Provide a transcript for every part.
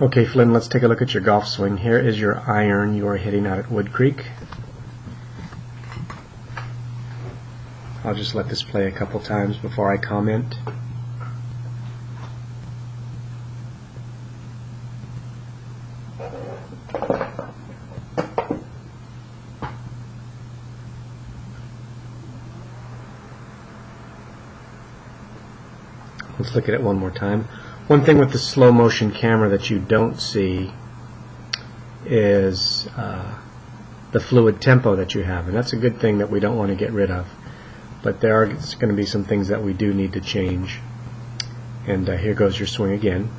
Okay, Flynn, let's take a look at your golf swing. Here is your iron you are hitting out at Wood Creek. I'll just let this play a couple times before I comment. Let's look at it one more time. One thing with the slow motion camera that you don't see is the fluid tempo that you have, and that's a good thing that we don't want to get rid of. But there are going to be some things that we do need to change. And here goes your swing again.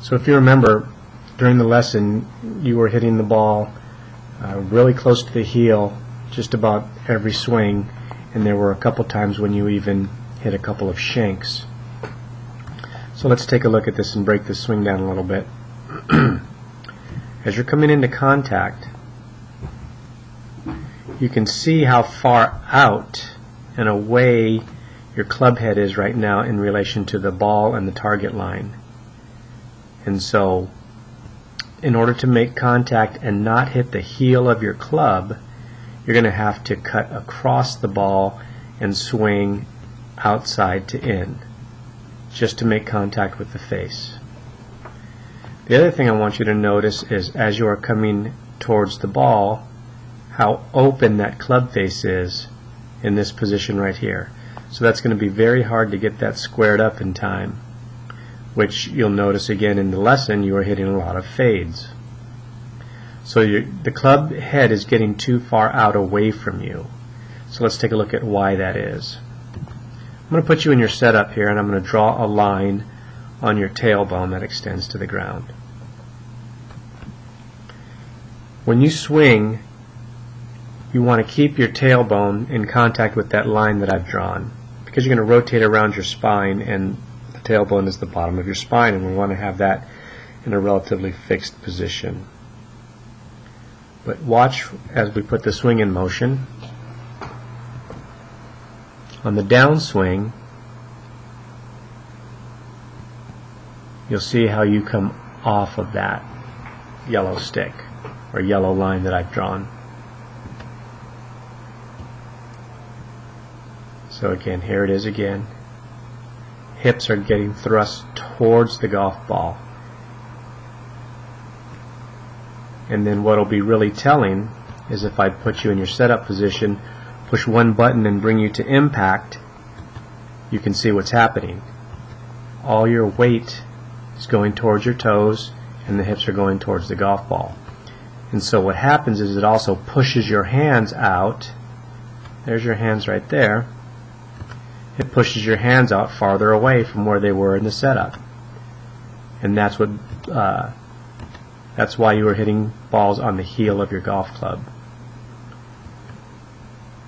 So if you remember, during the lesson you were hitting the ball really close to the heel just about every swing, and there were a couple times when you even hit a couple of shanks. So let's take a look at this and break this swing down a little bit. As you're coming into contact, you can see how far out and away your club head is right now in relation to the ball and the target line. And so in order to make contact and not hit the heel of your club, you're going to have to cut across the ball and swing outside to in, just to make contact with the face. The other thing I want you to notice is as you are coming towards the ball, how open that club face is in this position right here. So that's going to be very hard to get that squared up in time, which you'll notice again in the lesson you are hitting a lot of fades. So the club head is getting too far out away from you. So let's take a look at why that is. I'm going to put you in your setup here, and I'm going to draw a line on your tailbone that extends to the ground. When you swing, you want to keep your tailbone in contact with that line that I've drawn, because you're going to rotate around your spine, and the tailbone is the bottom of your spine, and we want to have that in a relatively fixed position. But watch as we put the swing in motion. On the downswing, you'll see how you come off of that yellow stick or yellow line that I've drawn. So again, here it is again. Hips are getting thrust towards the golf ball. And then what will be really telling is if I put you in your setup position, push one button and bring you to impact, you can see what's happening. All your weight is going towards your toes and the hips are going towards the golf ball. And so what happens is it also pushes your hands out. There's your hands right there. It pushes your hands out farther away from where they were in the setup. And that's what that's why you were hitting balls on the heel of your golf club.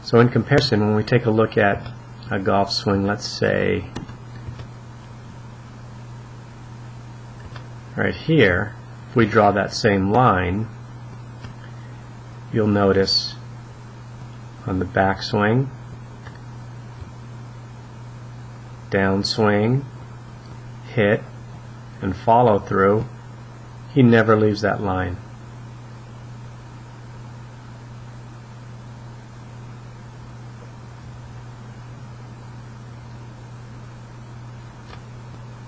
So in comparison, when we take a look at a golf swing, let's say right here, if we draw that same line, you'll notice on the backswing, downswing, hit, and follow through, he never leaves that line.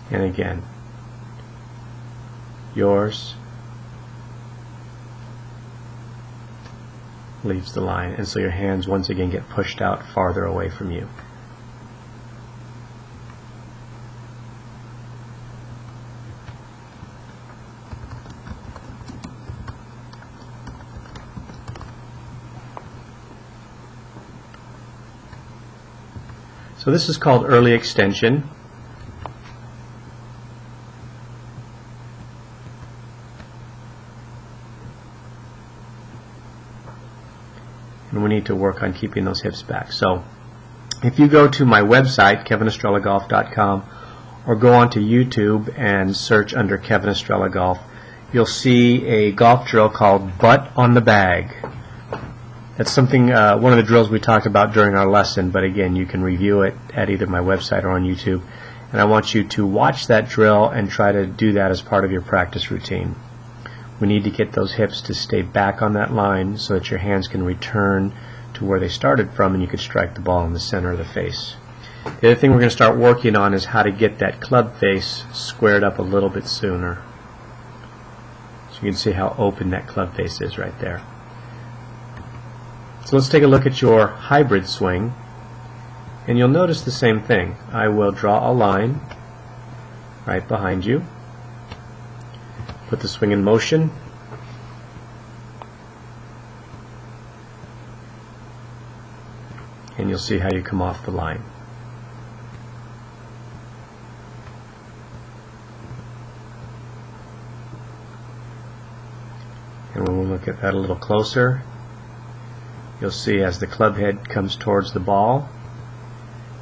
And again, yours leaves the line, and so your hands once again get pushed out farther away from you. So this is called early extension. And we need to work on keeping those hips back. So if you go to my website, KevinEstrellaGolf.com, or go onto YouTube and search under Kevin Estrella Golf, you'll see a golf drill called butt on the bag. That's something, one of the drills we talked about during our lesson, but again, you can review it at either my website or on YouTube. And I want you to watch that drill and try to do that as part of your practice routine. We need to get those hips to stay back on that line so that your hands can return to where they started from and you could strike the ball in the center of the face. The other thing we're going to start working on is how to get that club face squared up a little bit sooner. So you can see how open that club face is right there. So let's take a look at your hybrid swing, and you'll notice the same thing. I will draw a line right behind you, put the swing in motion, and you'll see how you come off the line. And when we look at that a little closer, you'll see as the club head comes towards the ball,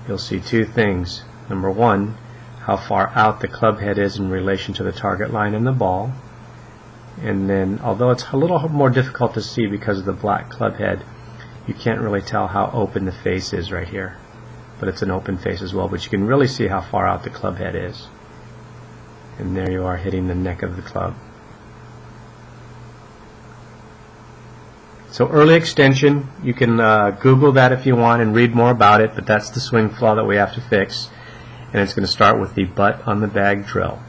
you'll see two things. Number one, how far out the club head is in relation to the target line and the ball. And then, although it's a little more difficult to see because of the black club head, you can't really tell how open the face is right here. But it's an open face as well, but you can really see how far out the club head is. And there you are hitting the neck of the club. So early extension, you can Google that if you want and read more about it, but that's the swing flaw that we have to fix. And it's going to start with the butt on the bag drill.